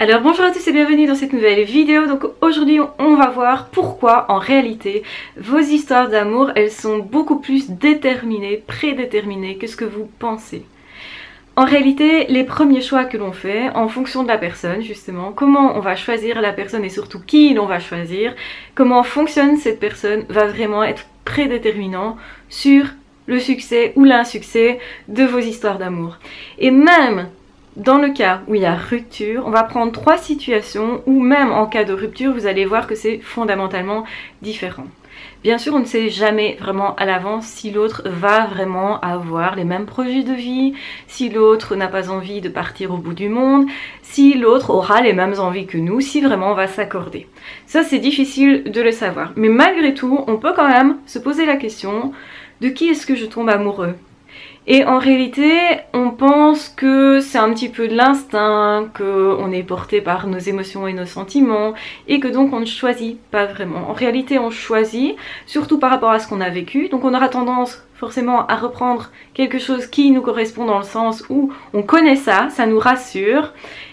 Alors bonjour à tous et bienvenue dans cette nouvelle vidéo. Donc aujourd'hui on va voir pourquoi en réalité vos histoires d'amour elles sont beaucoup plus déterminées, prédéterminées que ce que vous pensez. En réalité, les premiers choix que l'on fait en fonction de la personne, justement, comment on va choisir la personne et surtout qui l'on va choisir, comment fonctionne cette personne, va vraiment être prédéterminant sur le succès ou l'insuccès de vos histoires d'amour. Et même dans le cas où il y a rupture, on va prendre 3 situations où même en cas de rupture, vous allez voir que c'est fondamentalement différent. Bien sûr, on ne sait jamais vraiment à l'avance si l'autre va vraiment avoir les mêmes projets de vie, si l'autre n'a pas envie de partir au bout du monde, si l'autre aura les mêmes envies que nous, si vraiment on va s'accorder. Ça, c'est difficile de le savoir. Mais malgré tout, on peut quand même se poser la question de qui est-ce que je tombe amoureux ? Et en réalité, on pense que c'est un petit peu de l'instinct, qu'on est porté par nos émotions et nos sentiments, et que donc on ne choisit pas vraiment. En réalité, on choisit, surtout par rapport à ce qu'on a vécu, donc on aura tendance forcément à reprendre quelque chose qui nous correspond dans le sens où on connaît ça, ça nous rassure,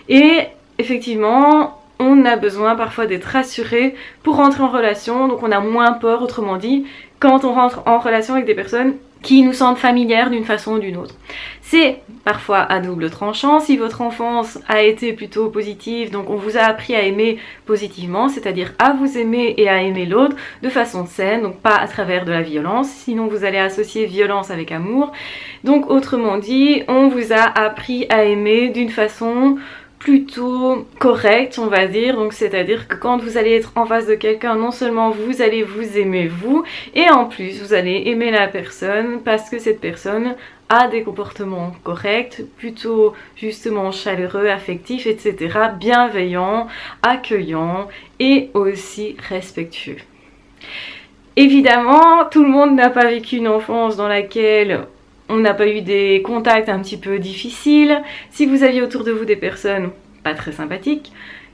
et effectivement, on a besoin parfois d'être rassuré pour rentrer en relation, donc on a moins peur, autrement dit, quand on rentre en relation avec des personnes qui nous sentent familières d'une façon ou d'une autre. C'est parfois à double tranchant. Si votre enfance a été plutôt positive, donc on vous a appris à aimer positivement, c'est-à-dire à vous aimer et à aimer l'autre de façon saine, donc pas à travers de la violence, sinon vous allez associer violence avec amour. Donc autrement dit, on vous a appris à aimer d'une façon plutôt correct, on va dire, donc c'est-à-dire que quand vous allez être en face de quelqu'un, non seulement vous allez vous aimer vous, et en plus vous allez aimer la personne parce que cette personne a des comportements corrects, plutôt justement chaleureux, affectifs, etc., bienveillants, accueillants et aussi respectueux. Évidemment, tout le monde n'a pas vécu une enfance dans laquelle on n'a pas eu des contacts un petit peu difficiles. Si vous aviez autour de vous des personnes pas très sympathiques,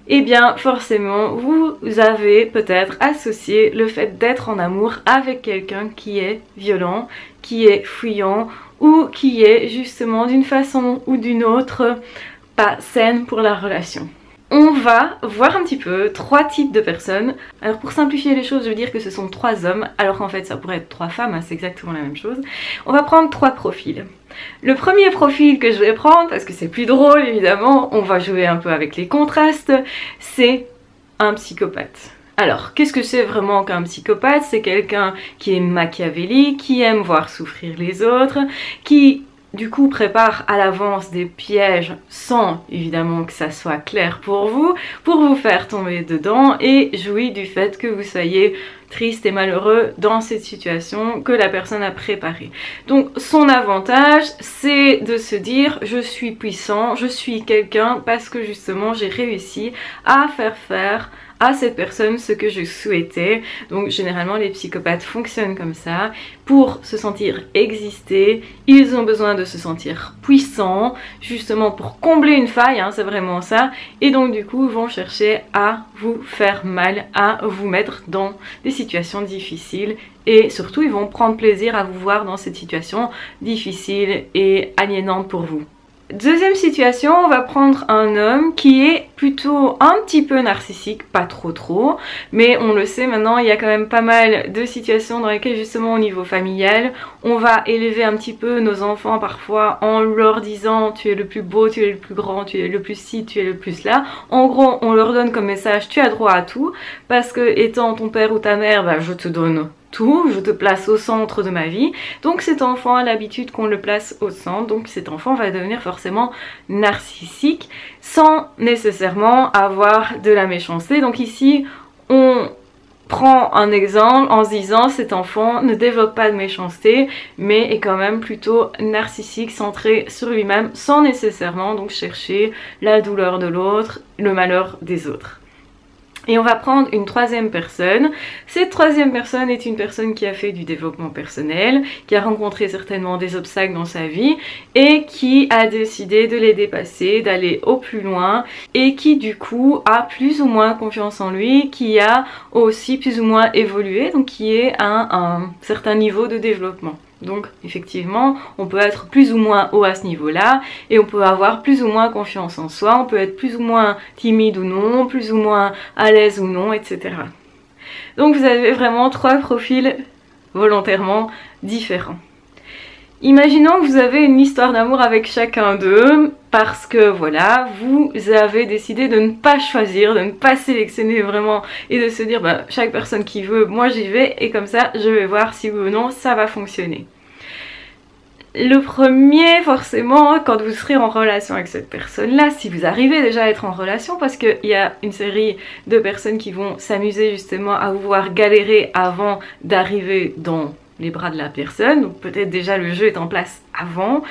eh bien forcément vous avez peut-être associé le fait d'être en amour avec quelqu'un qui est violent, qui est fuyant ou qui est justement d'une façon ou d'une autre pas saine pour la relation. On va voir un petit peu 3 types de personnes. Alors pour simplifier les choses, je veux dire que ce sont 3 hommes, alors qu'en fait ça pourrait être 3 femmes, hein, c'est exactement la même chose. On va prendre 3 profils. Le premier profil que je vais prendre, parce que c'est plus drôle évidemment, on va jouer un peu avec les contrastes, c'est un psychopathe. Alors, qu'est-ce que c'est vraiment qu'un psychopathe? C'est quelqu'un qui est machiavélique, qui aime voir souffrir les autres, qui du coup prépare à l'avance des pièges sans évidemment que ça soit clair pour vous faire tomber dedans et jouit du fait que vous soyez triste et malheureux dans cette situation que la personne a préparée. Donc son avantage c'est de se dire je suis puissant, je suis quelqu'un parce que justement j'ai réussi à faire à cette personne ce que je souhaitais. Donc généralement les psychopathes fonctionnent comme ça. Pour se sentir exister, ils ont besoin de se sentir puissants, justement pour combler une faille, hein, c'est vraiment ça. Et donc du coup ils vont chercher à vous faire mal, à vous mettre dans des situations difficiles. Et surtout ils vont prendre plaisir à vous voir dans cette situation difficile et aliénante pour vous. Deuxième situation, on va prendre un homme qui est plutôt un petit peu narcissique, pas trop, mais on le sait maintenant, il y a quand même pas mal de situations dans lesquelles justement au niveau familial, on va élever un petit peu nos enfants parfois en leur disant tu es le plus beau, tu es le plus grand, tu es le plus ci, tu es le plus là. En gros, on leur donne comme message tu as droit à tout, parce que étant ton père ou ta mère, bah, je te donne tout, je te place au centre de ma vie. Donc cet enfant a l'habitude qu'on le place au centre, donc cet enfant va devenir forcément narcissique sans nécessairement avoir de la méchanceté. Donc ici on prend un exemple en se disant cet enfant ne développe pas de méchanceté mais est quand même plutôt narcissique, centré sur lui-même sans nécessairement donc chercher la douleur de l'autre, le malheur des autres. Et on va prendre une 3e personne. Cette 3e personne est une personne qui a fait du développement personnel, qui a rencontré certainement des obstacles dans sa vie et qui a décidé de les dépasser, d'aller au plus loin et qui du coup a plus ou moins confiance en lui, qui a aussi plus ou moins évolué, donc qui est à un certain niveau de développement. Donc effectivement, on peut être plus ou moins haut à ce niveau-là et on peut avoir plus ou moins confiance en soi, on peut être plus ou moins timide ou non, plus ou moins à l'aise ou non, etc. Donc vous avez vraiment 3 profils volontairement différents. Imaginons que vous avez une histoire d'amour avec chacun d'eux parce que voilà, vous avez décidé de ne pas choisir, de ne pas sélectionner vraiment et de se dire bah, chaque personne qui veut, moi j'y vais et comme ça je vais voir si oui ou non ça va fonctionner. Le premier, forcément, quand vous serez en relation avec cette personne-là, si vous arrivez déjà à être en relation, parce qu'il y a une série de personnes qui vont s'amuser justement à vous voir galérer avant d'arriver dans les bras de la personne, donc peut-être déjà le jeu est en place avant,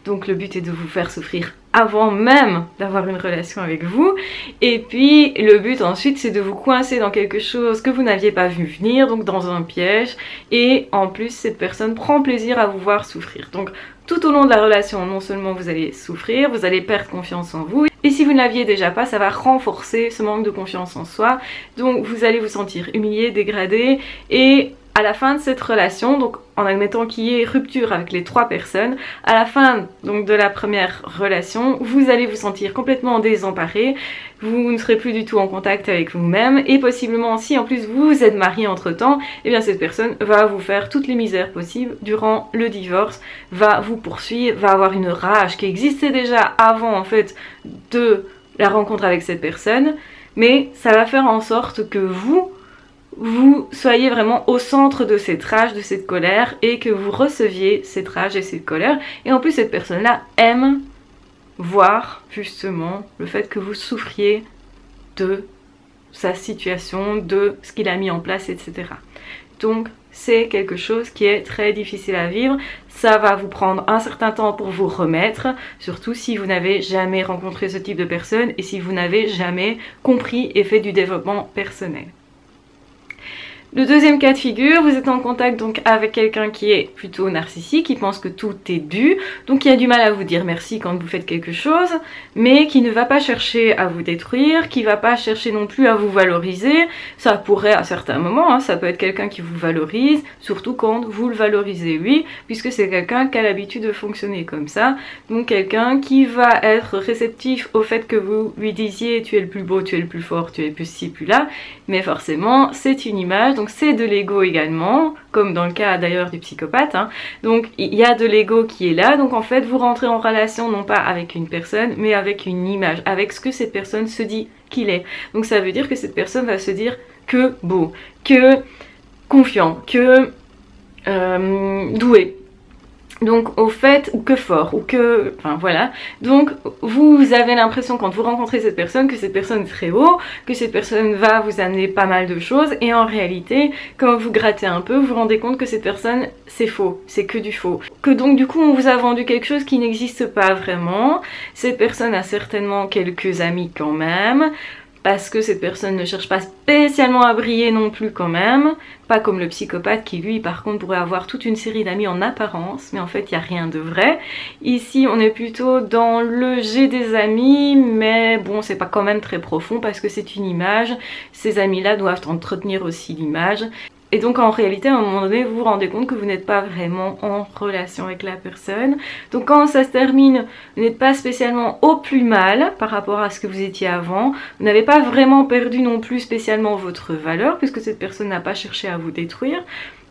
donc le but est de vous faire souffrir avant même d'avoir une relation avec vous, et puis le but ensuite c'est de vous coincer dans quelque chose que vous n'aviez pas vu venir, donc dans un piège, et en plus cette personne prend plaisir à vous voir souffrir. Donc tout au long de la relation, non seulement vous allez souffrir, vous allez perdre confiance en vous, et si vous ne l'aviez déjà pas, ça va renforcer ce manque de confiance en soi, donc vous allez vous sentir humilié, dégradé, et à la fin de cette relation, donc en admettant qu'il y ait rupture avec les 3 personnes, à la fin donc de la première relation, vous allez vous sentir complètement désemparé, vous ne serez plus du tout en contact avec vous-même et possiblement si en plus vous êtes marié entre temps, et bien cette personne va vous faire toutes les misères possibles durant le divorce, va vous poursuivre, va avoir une rage qui existait déjà avant en fait de la rencontre avec cette personne, mais ça va faire en sorte que vous soyez vraiment au centre de cette rage, de cette colère et que vous receviez cette rage et cette colère. Et en plus cette personne-là aime voir justement le fait que vous souffriez de sa situation, de ce qu'il a mis en place, etc. Donc c'est quelque chose qui est très difficile à vivre. Ça va vous prendre un certain temps pour vous remettre, surtout si vous n'avez jamais rencontré ce type de personne et si vous n'avez jamais compris et fait du développement personnel. Le deuxième cas de figure, vous êtes en contact donc avec quelqu'un qui est plutôt narcissique, qui pense que tout est dû, donc qui a du mal à vous dire merci quand vous faites quelque chose, mais qui ne va pas chercher à vous détruire, qui va pas chercher non plus à vous valoriser. Ça pourrait à certains moments, hein, ça peut être quelqu'un qui vous valorise, surtout quand vous le valorisez, oui, puisque c'est quelqu'un qui a l'habitude de fonctionner comme ça, donc quelqu'un qui va être réceptif au fait que vous lui disiez tu es le plus beau, tu es le plus fort, tu es plus ci, plus là, mais forcément c'est une image. Donc c'est de l'ego également, comme dans le cas d'ailleurs du psychopathe, hein. Donc il y a de l'ego qui est là, donc en fait vous rentrez en relation non pas avec une personne, mais avec une image, avec ce que cette personne se dit qu'il est. Donc ça veut dire que cette personne va se dire que beau, que confiant, que doué. Donc au fait, ou que fort, ou que... Enfin voilà. Donc vous avez l'impression quand vous rencontrez cette personne que cette personne est très haut, que cette personne va vous amener pas mal de choses, et en réalité, quand vous grattez un peu, vous vous rendez compte que cette personne, c'est faux, c'est que du faux. Que donc du coup on vous a vendu quelque chose qui n'existe pas vraiment. Cette personne a certainement quelques amis quand même, parce que cette personne ne cherche pas spécialement à briller non plus quand même, pas comme le psychopathe qui lui par contre pourrait avoir toute une série d'amis en apparence, mais en fait il n'y a rien de vrai. Ici on est plutôt dans le j'ai des amis, mais bon c'est pas quand même très profond parce que c'est une image, ces amis là doivent entretenir aussi l'image. Et donc en réalité à un moment donné vous vous rendez compte que vous n'êtes pas vraiment en relation avec la personne. Donc quand ça se termine, vous n'êtes pas spécialement au plus mal par rapport à ce que vous étiez avant. Vous n'avez pas vraiment perdu non plus spécialement votre valeur puisque cette personne n'a pas cherché à vous détruire.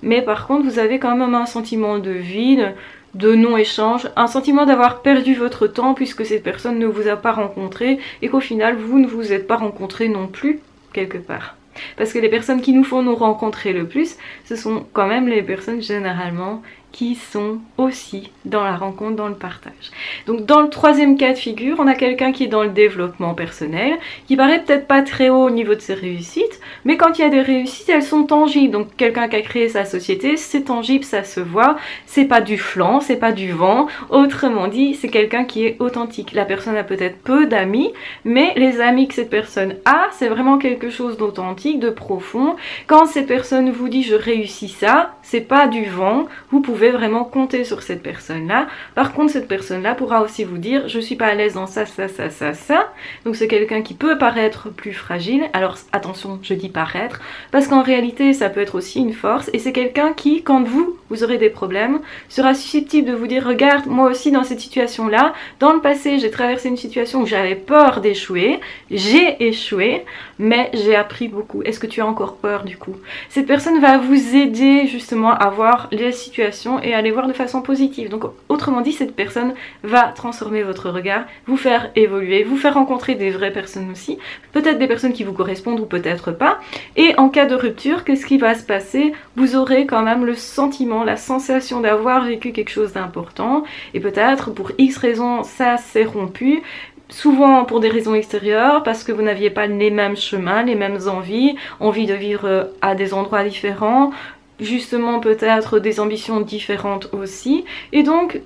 Mais par contre vous avez quand même un sentiment de vide, de non-échange, un sentiment d'avoir perdu votre temps puisque cette personne ne vous a pas rencontré et qu'au final vous ne vous êtes pas rencontré non plus quelque part. Parce que les personnes qui nous font nous rencontrer le plus, ce sont quand même les personnes généralement qui sont aussi dans la rencontre, dans le partage. Donc dans le troisième cas de figure, on a quelqu'un qui est dans le développement personnel, qui paraît peut-être pas très haut au niveau de ses réussites, mais quand il y a des réussites, elles sont tangibles. Donc quelqu'un qui a créé sa société, c'est tangible, ça se voit, c'est pas du flan, c'est pas du vent. Autrement dit, c'est quelqu'un qui est authentique. La personne a peut-être peu d'amis, mais les amis que cette personne a, c'est vraiment quelque chose d'authentique, de profond. Quand cette personne vous dit je réussis ça, c'est pas du vent, vous pouvez pouvez vraiment compter sur cette personne-là. Par contre, cette personne-là pourra aussi vous dire, je suis pas à l'aise dans ça, ça, ça, ça, ça. Donc c'est quelqu'un qui peut paraître plus fragile. Alors attention, je dis paraître, parce qu'en réalité, ça peut être aussi une force. Et c'est quelqu'un qui, quand vous aurez des problèmes, sera susceptible de vous dire, regarde, moi aussi dans cette situation-là, dans le passé, j'ai traversé une situation où j'avais peur d'échouer, j'ai échoué, mais j'ai appris beaucoup. Est-ce que tu as encore peur du coup? Cette personne va vous aider justement à voir les situations et à les voir de façon positive. Donc autrement dit, cette personne va transformer votre regard, vous faire évoluer, vous faire rencontrer des vraies personnes aussi, peut-être des personnes qui vous correspondent ou peut-être pas. Et en cas de rupture, qu'est-ce qui va se passer? Vous aurez quand même le sentiment, la sensation d'avoir vécu quelque chose d'important et peut-être pour X raisons ça s'est rompu. Souvent pour des raisons extérieures, parce que vous n'aviez pas les mêmes chemins, les mêmes envies de vivre à des endroits différents, justement peut-être des ambitions différentes aussi. Et donc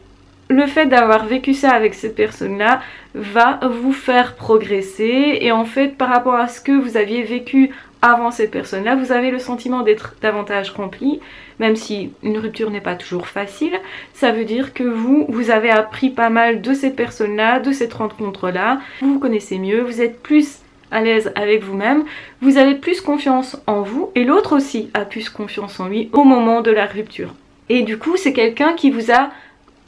le fait d'avoir vécu ça avec cette personne-là va vous faire progresser. Et en fait, par rapport à ce que vous aviez vécu avant cette personne-là, vous avez le sentiment d'être davantage rempli, même si une rupture n'est pas toujours facile. Ça veut dire que vous avez appris pas mal de cette personne-là, de cette rencontre-là. Vous vous connaissez mieux, vous êtes plus à l'aise avec vous-même, vous avez plus confiance en vous et l'autre aussi a plus confiance en lui au moment de la rupture. Et du coup, c'est quelqu'un qui vous a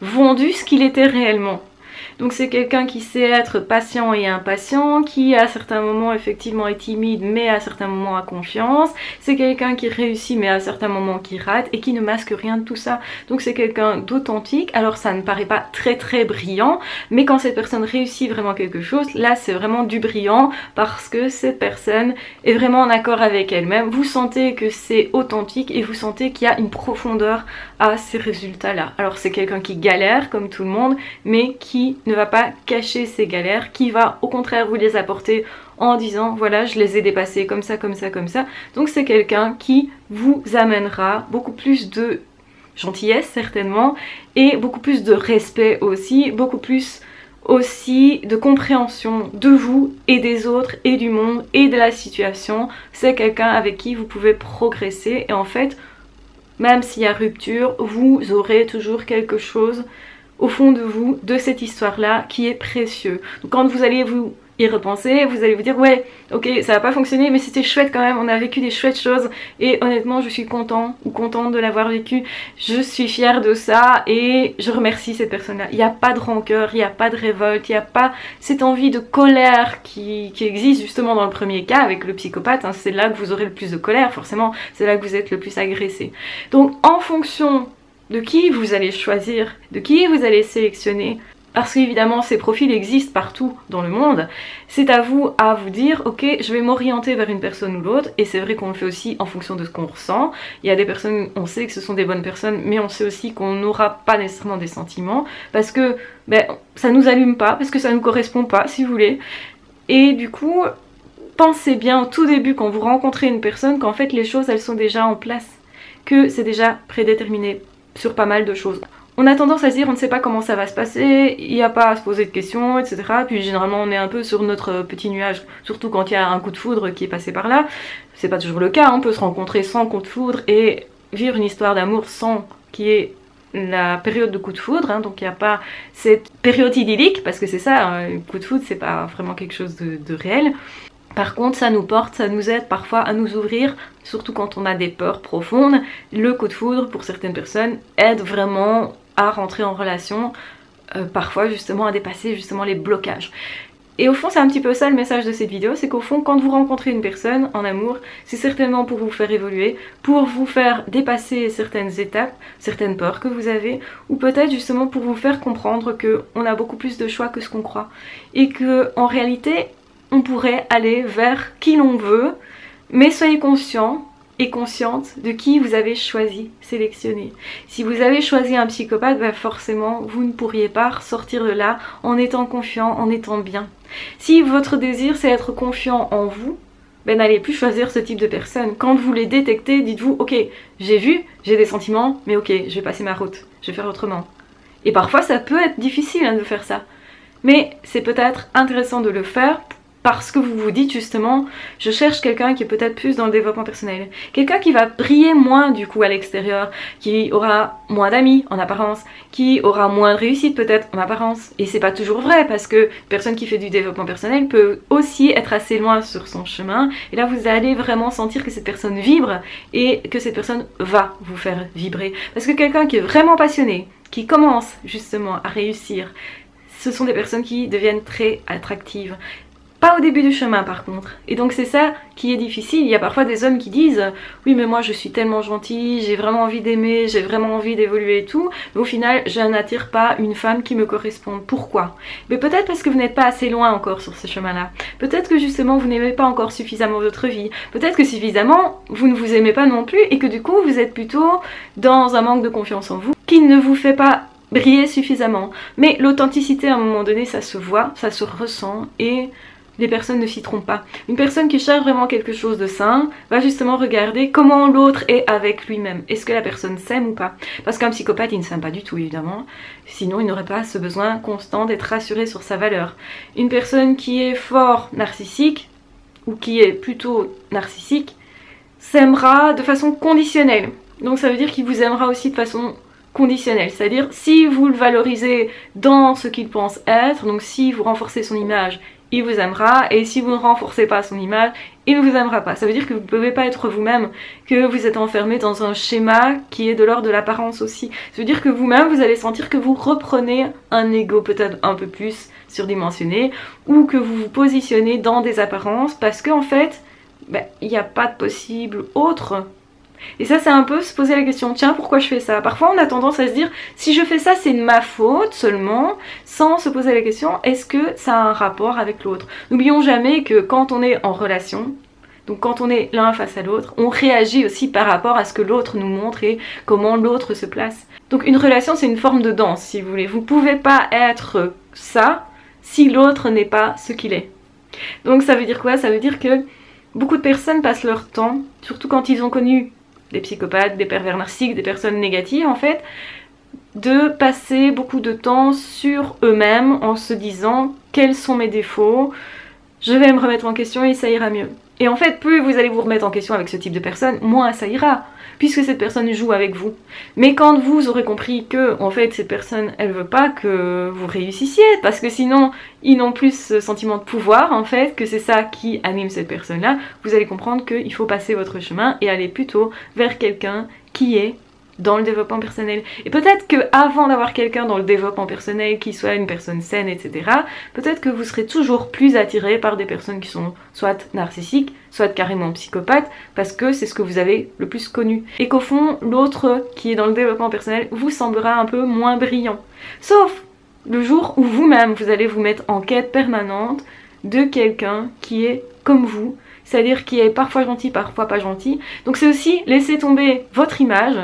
vendu ce qu'il était réellement. Donc c'est quelqu'un qui sait être patient et impatient, qui à certains moments effectivement est timide mais à certains moments a confiance. C'est quelqu'un qui réussit mais à certains moments qui rate et qui ne masque rien de tout ça. Donc c'est quelqu'un d'authentique. Alors ça ne paraît pas très très brillant, mais quand cette personne réussit vraiment quelque chose, là c'est vraiment du brillant parce que cette personne est vraiment en accord avec elle-même. Vous sentez que c'est authentique et vous sentez qu'il y a une profondeur à ces résultats-là. Alors c'est quelqu'un qui galère comme tout le monde, mais qui ne va pas cacher ses galères, qui va au contraire vous les apporter en disant voilà je les ai dépassés comme ça, comme ça, comme ça. Donc c'est quelqu'un qui vous amènera beaucoup plus de gentillesse certainement et beaucoup plus de respect aussi, beaucoup plus aussi de compréhension de vous et des autres et du monde et de la situation. C'est quelqu'un avec qui vous pouvez progresser et en fait même s'il y a rupture, vous aurez toujours quelque chose au fond de vous, de cette histoire-là, qui est précieux. Donc quand vous allez vous y repenser, vous allez vous dire ouais, ok, ça va pas fonctionner, mais c'était chouette quand même, on a vécu des chouettes choses, et honnêtement, je suis content ou contente de l'avoir vécu, je suis fière de ça, et je remercie cette personne-là. Il n'y a pas de rancœur, il n'y a pas de révolte, il n'y a pas cette envie de colère qui existe justement dans le premier cas avec le psychopathe, hein, c'est là que vous aurez le plus de colère, forcément, c'est là que vous êtes le plus agressé. Donc en fonction de qui vous allez choisir, de qui vous allez sélectionner, parce qu'évidemment ces profils existent partout dans le monde, c'est à vous dire ok, je vais m'orienter vers une personne ou l'autre, et c'est vrai qu'on le fait aussi en fonction de ce qu'on ressent. Il y a des personnes, on sait que ce sont des bonnes personnes, mais on sait aussi qu'on n'aura pas nécessairement des sentiments, parce que ça nous allume pas, parce que ça nous correspond pas si vous voulez. Et du coup, pensez bien au tout début quand vous rencontrez une personne qu'en fait les choses elles sont déjà en place, que c'est déjà prédéterminé sur pas mal de choses. On a tendance à se dire on ne sait pas comment ça va se passer, il n'y a pas à se poser de questions, etc. Puis généralement on est un peu sur notre petit nuage, surtout quand il y a un coup de foudre qui est passé par là. C'est pas toujours le cas, on peut se rencontrer sans coup de foudre et vivre une histoire d'amour sans qu'il y ait la période de coup de foudre, hein. Donc il n'y a pas cette période idyllique, parce que c'est ça, un coup de foudre c'est pas vraiment quelque chose de réel. Par contre, ça nous porte, ça nous aide parfois à nous ouvrir, surtout quand on a des peurs profondes. Le coup de foudre, pour certaines personnes, aide vraiment à rentrer en relation, parfois justement à dépasser justement les blocages. Et au fond, c'est un petit peu ça le message de cette vidéo, c'est qu'au fond, quand vous rencontrez une personne en amour, c'est certainement pour vous faire évoluer, pour vous faire dépasser certaines étapes, certaines peurs que vous avez, ou peut-être justement pour vous faire comprendre qu'on a beaucoup plus de choix que ce qu'on croit. Et que en réalité, on pourrait aller vers qui l'on veut, mais soyez conscient et consciente de qui vous avez choisi, sélectionné. Si vous avez choisi un psychopathe, forcément vous ne pourriez pas ressortir de là en étant confiant, en étant bien. Si votre désir c'est être confiant en vous, n'allez plus choisir ce type de personne. Quand vous les détectez, dites-vous ok, j'ai vu, j'ai des sentiments, mais ok, je vais passer ma route, je vais faire autrement. Et parfois ça peut être difficile de faire ça, mais c'est peut-être intéressant de le faire parce que vous vous dites justement, je cherche quelqu'un qui est peut-être plus dans le développement personnel. Quelqu'un qui va briller moins du coup à l'extérieur, qui aura moins d'amis en apparence, qui aura moins de réussite peut-être en apparence. Et c'est pas toujours vrai parce que une personne qui fait du développement personnel peut aussi être assez loin sur son chemin. Et là vous allez vraiment sentir que cette personne vibre et que cette personne va vous faire vibrer. Parce que quelqu'un qui est vraiment passionné, qui commence justement à réussir, ce sont des personnes qui deviennent très attractives. Pas au début du chemin par contre. Et donc c'est ça qui est difficile. Il y a parfois des hommes qui disent oui mais moi je suis tellement gentil, j'ai vraiment envie d'aimer, j'ai vraiment envie d'évoluer et tout. Mais au final je n'attire pas une femme qui me corresponde. Pourquoi? Mais peut-être parce que vous n'êtes pas assez loin encore sur ce chemin-là. Peut-être que justement vous n'aimez pas encore suffisamment votre vie. Peut-être que suffisamment vous ne vous aimez pas non plus et que du coup vous êtes plutôt dans un manque de confiance en vous qui ne vous fait pas briller suffisamment. Mais l'authenticité à un moment donné ça se voit, ça se ressent et les personnes ne s'y trompent pas. Une personne qui cherche vraiment quelque chose de sain va justement regarder comment l'autre est avec lui-même. Est-ce que la personne s'aime ou pas? Parce qu'un psychopathe, il ne s'aime pas du tout, évidemment. Sinon, il n'aurait pas ce besoin constant d'être rassuré sur sa valeur. Une personne qui est fort narcissique, ou qui est plutôt narcissique, s'aimera de façon conditionnelle. Donc ça veut dire qu'il vous aimera aussi de façon conditionnelle. C'est-à-dire, si vous le valorisez dans ce qu'il pense être, donc si vous renforcez son image, il vous aimera, et si vous ne renforcez pas son image, il ne vous aimera pas. Ça veut dire que vous ne pouvez pas être vous-même, que vous êtes enfermé dans un schéma qui est de l'ordre de l'apparence aussi. Ça veut dire que vous-même, vous allez sentir que vous reprenez un ego peut-être un peu plus surdimensionné, ou que vous vous positionnez dans des apparences, parce qu'en fait, il n'y a pas de possible autre. Et ça c'est un peu se poser la question, tiens pourquoi je fais ça? Parfois on a tendance à se dire, si je fais ça c'est de ma faute seulement, sans se poser la question, est-ce que ça a un rapport avec l'autre? N'oublions jamais que quand on est en relation, donc quand on est l'un face à l'autre, on réagit aussi par rapport à ce que l'autre nous montre et comment l'autre se place. Donc une relation c'est une forme de danse si vous voulez, vous ne pouvez pas être ça si l'autre n'est pas ce qu'il est. Donc ça veut dire quoi? Ça veut dire que beaucoup de personnes passent leur temps, surtout quand ils ont connu des psychopathes, des pervers narcissiques, des personnes négatives en fait, de passer beaucoup de temps sur eux-mêmes en se disant quels sont mes défauts, je vais me remettre en question et ça ira mieux. Et en fait, plus vous allez vous remettre en question avec ce type de personne, moins ça ira, puisque cette personne joue avec vous. Mais quand vous aurez compris que, en fait, cette personne, elle veut pas que vous réussissiez, parce que sinon, ils n'ont plus ce sentiment de pouvoir, en fait, que c'est ça qui anime cette personne-là, vous allez comprendre qu'il faut passer votre chemin et aller plutôt vers quelqu'un qui est dans le développement personnel. Et peut-être que avant d'avoir quelqu'un dans le développement personnel qui soit une personne saine, etc., peut-être que vous serez toujours plus attiré par des personnes qui sont soit narcissiques, soit carrément psychopathes, parce que c'est ce que vous avez le plus connu. Et qu'au fond, l'autre qui est dans le développement personnel vous semblera un peu moins brillant. Sauf le jour où vous-même, vous allez vous mettre en quête permanente de quelqu'un qui est comme vous, c'est-à-dire qui est parfois gentil, parfois pas gentil. Donc c'est aussi laisser tomber votre image,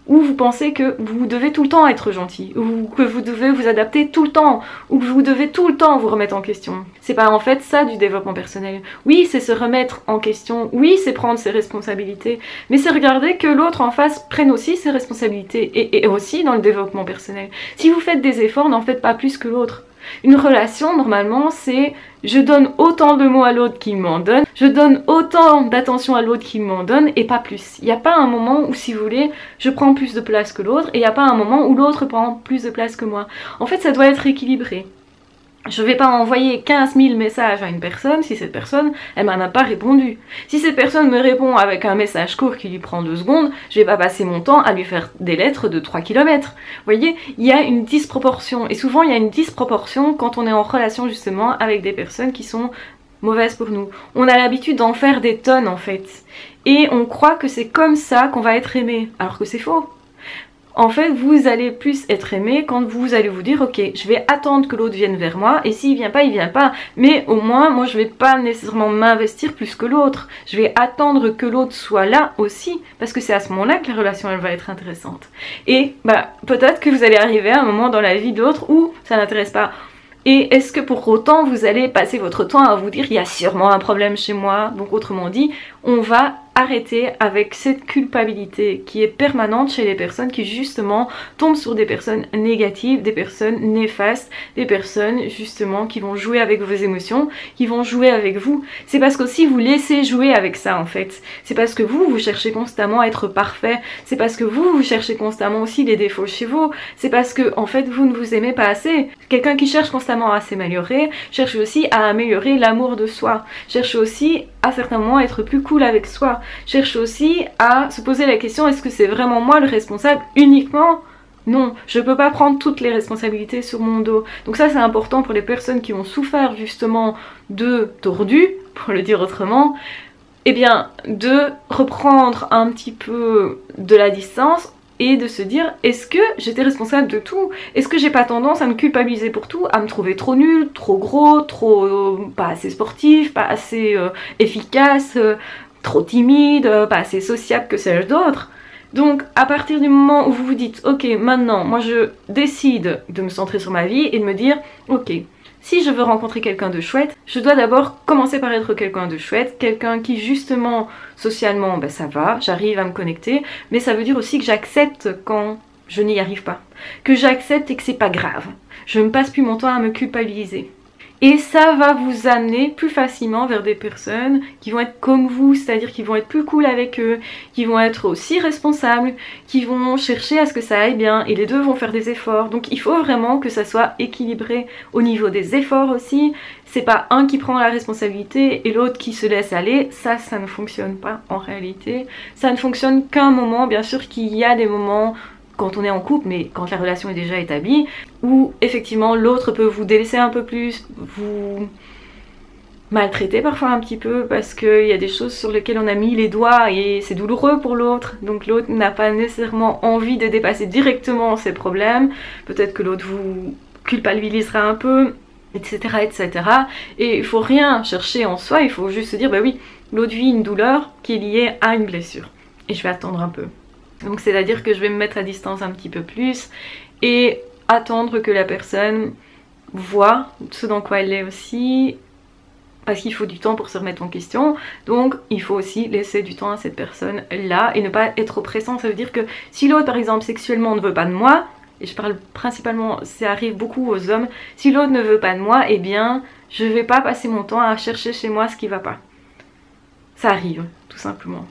où vous pensez que vous devez tout le temps être gentil, ou que vous devez vous adapter tout le temps, ou que vous devez tout le temps vous remettre en question. C'est pas en fait ça du développement personnel. Oui, c'est se remettre en question, oui, c'est prendre ses responsabilités, mais c'est regarder que l'autre en face prenne aussi ses responsabilités, et aussi dans le développement personnel. Si vous faites des efforts, n'en faites pas plus que l'autre. Une relation, normalement, c'est je donne autant de mots à l'autre qu'il m'en donne, je donne autant d'attention à l'autre qu'il m'en donne, et pas plus. Il n'y a pas un moment où, si vous voulez, je prends plus de place que l'autre, et il n'y a pas un moment où l'autre prend plus de place que moi. En fait, ça doit être équilibré. Je ne vais pas envoyer 15 000 messages à une personne si cette personne, elle m'en a pas répondu. Si cette personne me répond avec un message court qui lui prend 2 secondes, je vais pas passer mon temps à lui faire des lettres de 3 km. Vous voyez, il y a une disproportion. Et souvent, il y a une disproportion quand on est en relation justement avec des personnes qui sont mauvaises pour nous. On a l'habitude d'en faire des tonnes en fait. Et on croit que c'est comme ça qu'on va être aimé, alors que c'est faux. En fait, vous allez plus être aimé quand vous allez vous dire ok, je vais attendre que l'autre vienne vers moi, et s'il vient pas, il vient pas. Mais au moins, moi je vais pas nécessairement m'investir plus que l'autre. Je vais attendre que l'autre soit là aussi, parce que c'est à ce moment-là que la relation elle va être intéressante. Et peut-être que vous allez arriver à un moment dans la vie de l'autre où ça n'intéresse pas. Et est-ce que pour autant vous allez passer votre temps à vous dire il y a sûrement un problème chez moi? Donc autrement dit, on va arrêter avec cette culpabilité qui est permanente chez les personnes qui justement tombent sur des personnes négatives, des personnes néfastes, des personnes justement qui vont jouer avec vos émotions, qui vont jouer avec vous. C'est parce qu'aussi vous laissez jouer avec ça en fait. C'est parce que vous cherchez constamment à être parfait. C'est parce que vous cherchez constamment aussi les défauts chez vous. C'est parce que en fait vous ne vous aimez pas assez. Quelqu'un qui cherche constamment à s'améliorer cherche aussi à améliorer l'amour de soi. Cherche aussi à certains moments à être plus cool avec soi. Cherche aussi à se poser la question, est-ce que c'est vraiment moi le responsable uniquement? Non, je peux pas prendre toutes les responsabilités sur mon dos. Donc ça c'est important pour les personnes qui ont souffert justement de tordus, pour le dire autrement, eh bien de reprendre un petit peu de la distance et de se dire, est-ce que j'étais responsable de tout? Est-ce que j'ai pas tendance à me culpabiliser pour tout, à me trouver trop nul, trop gros, trop pas assez sportif, pas assez efficace, trop timide, pas assez sociable, que sais-je d'autre? Donc à partir du moment où vous vous dites, ok, maintenant moi je décide de me centrer sur ma vie et de me dire, ok, si je veux rencontrer quelqu'un de chouette, je dois d'abord commencer par être quelqu'un de chouette, quelqu'un qui justement, socialement, ben ça va, j'arrive à me connecter, mais ça veut dire aussi que j'accepte quand je n'y arrive pas, que j'accepte et que c'est pas grave, je ne passe plus mon temps à me culpabiliser. Et ça va vous amener plus facilement vers des personnes qui vont être comme vous, c'est-à-dire qui vont être plus cool avec eux, qui vont être aussi responsables, qui vont chercher à ce que ça aille bien, et les deux vont faire des efforts. Donc il faut vraiment que ça soit équilibré au niveau des efforts aussi. C'est pas un qui prend la responsabilité et l'autre qui se laisse aller, ça ne fonctionne pas en réalité. Ça ne fonctionne qu'un moment, bien sûr qu'il y a des moments quand on est en couple, mais quand la relation est déjà établie, où effectivement l'autre peut vous délaisser un peu plus, vous maltraiter parfois un petit peu, parce qu'il y a des choses sur lesquelles on a mis les doigts et c'est douloureux pour l'autre, donc l'autre n'a pas nécessairement envie de dépasser directement ses problèmes, peut-être que l'autre vous culpabilisera un peu, etc. etc. Et il faut rien chercher en soi, il faut juste se dire, bah oui, l'autre vit une douleur qui est liée à une blessure, et je vais attendre un peu. Donc c'est à dire que je vais me mettre à distance un petit peu plus et attendre que la personne voit ce dans quoi elle est aussi, parce qu'il faut du temps pour se remettre en question. Donc il faut aussi laisser du temps à cette personne là et ne pas être oppressant. Ça veut dire que si l'autre par exemple sexuellement ne veut pas de moi, et je parle principalement, ça arrive beaucoup aux hommes, si l'autre ne veut pas de moi, eh bien je vais pas passer mon temps à chercher chez moi ce qui va pas. Ça arrive tout simplement.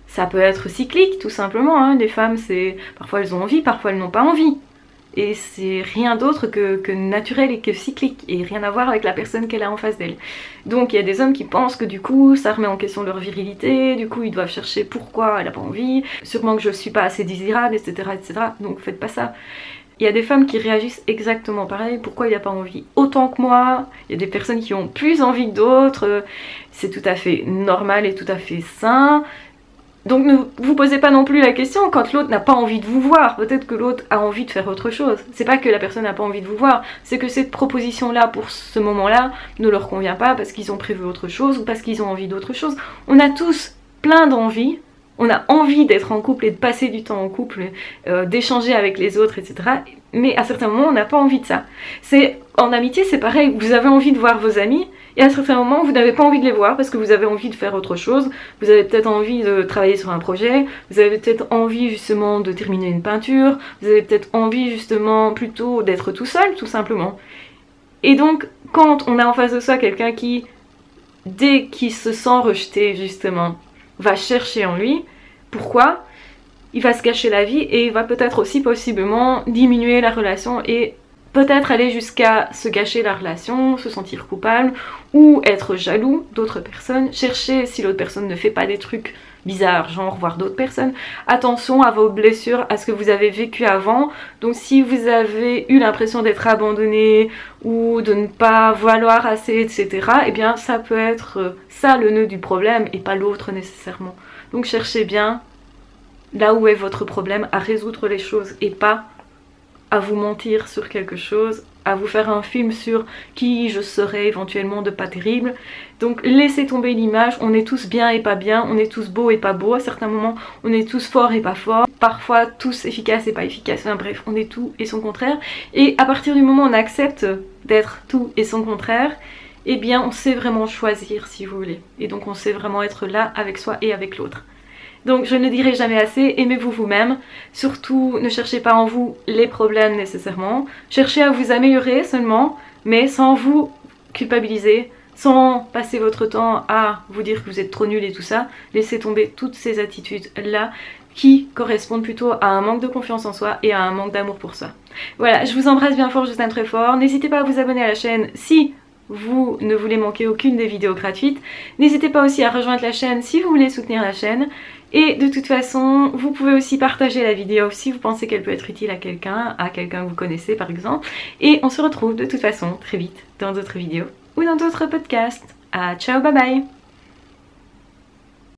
Ça peut être cyclique tout simplement, hein. Les femmes, c'est parfois elles ont envie, parfois elles n'ont pas envie. Et c'est rien d'autre que naturel et que cyclique, et rien à voir avec la personne qu'elle a en face d'elle. Donc il y a des hommes qui pensent que du coup ça remet en question leur virilité, du coup ils doivent chercher pourquoi elle n'a pas envie, sûrement que je suis pas assez désirable, etc. etc. Donc faites pas ça. Il y a des femmes qui réagissent exactement pareil, pourquoi il n'a pas envie autant que moi, il y a des personnes qui ont plus envie que d'autres, c'est tout à fait normal et tout à fait sain. Donc ne vous posez pas non plus la question quand l'autre n'a pas envie de vous voir. Peut-être que l'autre a envie de faire autre chose. C'est pas que la personne n'a pas envie de vous voir, c'est que cette proposition-là pour ce moment-là ne leur convient pas parce qu'ils ont prévu autre chose ou parce qu'ils ont envie d'autre chose. On a tous plein d'envies. On a envie d'être en couple et de passer du temps en couple, d'échanger avec les autres, etc. Mais à certains moments, on n'a pas envie de ça. En amitié, c'est pareil. Vous avez envie de voir vos amis et à certains moments, vous n'avez pas envie de les voir parce que vous avez envie de faire autre chose. Vous avez peut-être envie de travailler sur un projet. Vous avez peut-être envie justement de terminer une peinture. Vous avez peut-être envie justement plutôt d'être tout seul, tout simplement. Et donc, quand on a en face de soi quelqu'un qui, dès qu'il se sent rejeté justement, va chercher en lui, pourquoi? Il va se gâcher la vie et il va peut-être aussi possiblement diminuer la relation et peut-être aller jusqu'à se gâcher la relation, se sentir coupable ou être jaloux d'autres personnes, chercher si l'autre personne ne fait pas des trucs bizarres, genre voir d'autres personnes. Attention à vos blessures, à ce que vous avez vécu avant. Donc si vous avez eu l'impression d'être abandonné ou de ne pas valoir assez, etc., eh bien ça peut être ça le nœud du problème et pas l'autre nécessairement. Donc cherchez bien là où est votre problème, à résoudre les choses et pas à vous mentir sur quelque chose, à vous faire un film sur qui je serais éventuellement de pas terrible. Donc laissez tomber l'image, on est tous bien et pas bien, on est tous beaux et pas beaux, à certains moments on est tous forts et pas forts, parfois tous efficaces et pas efficaces, enfin bref, on est tout et son contraire. Et à partir du moment où on accepte d'être tout et son contraire, eh bien on sait vraiment choisir si vous voulez. Et donc on sait vraiment être là avec soi et avec l'autre. Donc je ne dirai jamais assez, aimez-vous vous-même, surtout ne cherchez pas en vous les problèmes nécessairement, cherchez à vous améliorer seulement, mais sans vous culpabiliser, sans passer votre temps à vous dire que vous êtes trop nul et tout ça, laissez tomber toutes ces attitudes-là qui correspondent plutôt à un manque de confiance en soi et à un manque d'amour pour soi. Voilà, je vous embrasse bien fort, je vous aime très fort, n'hésitez pas à vous abonner à la chaîne si vous ne voulez manquer aucune des vidéos gratuites. N'hésitez pas aussi à rejoindre la chaîne si vous voulez soutenir la chaîne. Et de toute façon, vous pouvez aussi partager la vidéo si vous pensez qu'elle peut être utile à quelqu'un que vous connaissez par exemple. Et on se retrouve de toute façon très vite dans d'autres vidéos ou dans d'autres podcasts. Ciao, bye bye!